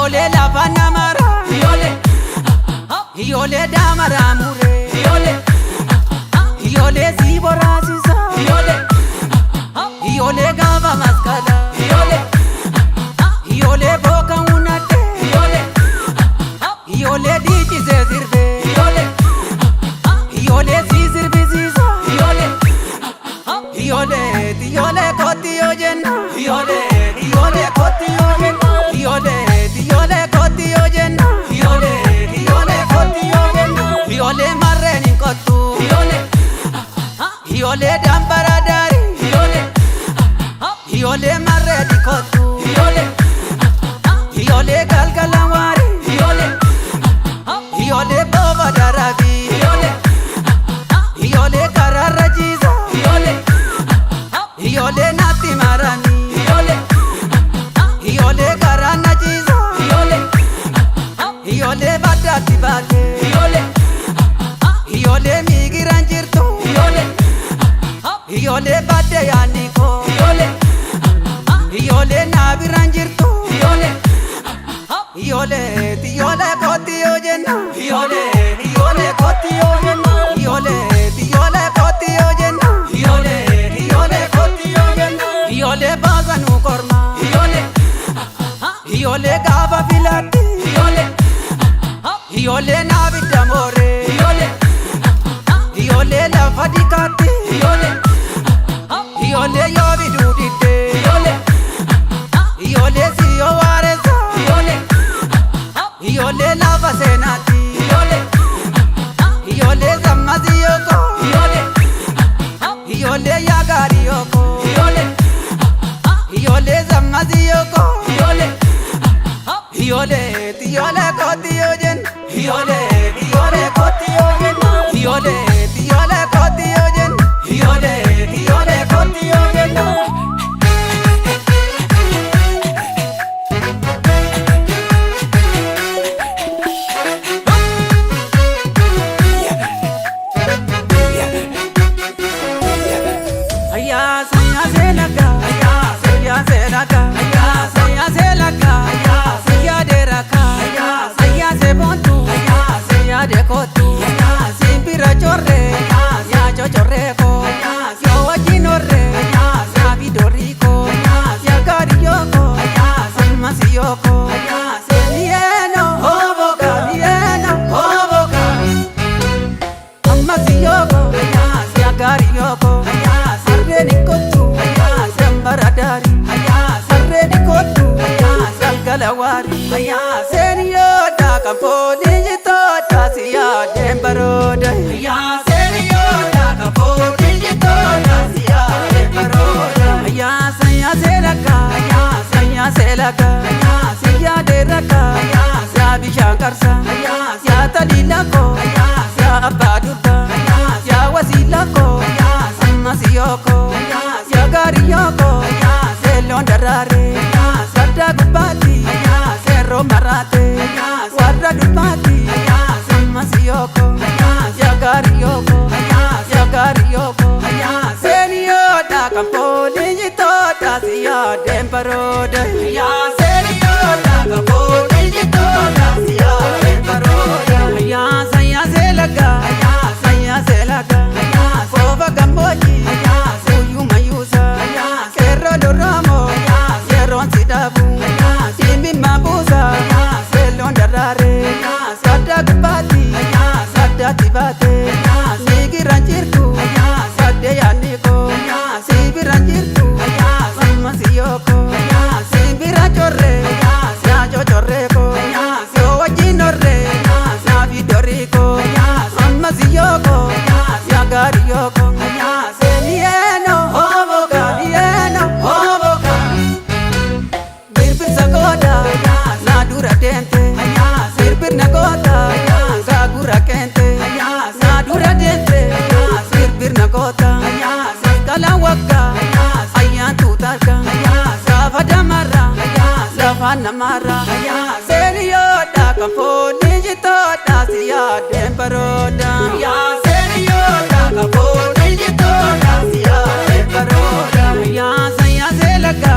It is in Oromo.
Ijoollee lafa namara ijoollee daamara muree ijoollee si boraasisa ijoollee gaafa maskala ijoollee booka hunate ijoollee dhiichisee sirbee ijoollee si sirbisiisa ijoollee kooti yoo jenna ijoollee kooti yoo jenna ijoollee kooti yoo jenna ijoollee kooti yoo jenna ijoollee marreen hin kottu ijoollee dambara daari ijoollee marreen hin kottu ijoollee galgala waari ijoollee booba darabi ijoollee kararra jiisa ijoollee natti marani ijoollee karanna jiisa ijoollee baddaatti baate ijoollee miigiran jirtu ijoollee badde yaanni koo ijoollee naabiran jirtu ijoollee kooti yoo jenna ijoollee kooti yoo jenna ijoollee kooti yoo jenna ijoollee kooti yoo jenna ijoollee baasanuu korma ijoollee gaafa filatti ijoollee naabidda mooree ijoollee lafa dikaatti ijoollee yoo biduu diddee ijoollee si yoo waaressa ijoollee lafa seenaatti ijoollee sammasi yooko ijoollee yaagaari yooko ijoollee sammasi yooko ijoollee kooti yoo jenna ijoollee kooti yoo jenna ijoollee kooti yoo jenna ijoollee kooti yoo jenna Dekotu, simpira chorre, ya chochorreko, ya wajinorre, ya vidoriko, ya cariyoko, salmasiyoko, senieno, hoboka, amasiyoko, ya cariyoko, sarrenikotu, sambaradari, sarrenikotu, salgalawari, senio da camponi. Siya dembaroda ya seriyoda kapoti jitoda siya dembaroda ya saya selaka siya deraka siya bishankarsa siya talilako siya abaduta siya wasilako samasiyoko siya gariyoko selondarare sadda gubati serro marate warra dubati Masiyoko, yagariyoko, senioda kamponi jitoda siya dembaroda ya senioda kamponi jitoda siya dembaroda ya saya selaga foba gamboji suyu mayusa serro doramo serron sidabu simbi mabusa selon darare sada gubati Tibate, sigiran jirtu, sade yaniko, sibiran jirtu, samasiyoko, sibiran chorre, siya chochorreko, siyo wajinorre, siya vidoriko, samasiyoko, siya gariyoko, senieno, hoboka, birbir sagoda, nadura dente, birbir nagoda, gagura kente. Namara seriyoda kamponi jitoda siya dembaroda ya seriyoda kamponi jitoda siya dembaroda ya saya selaka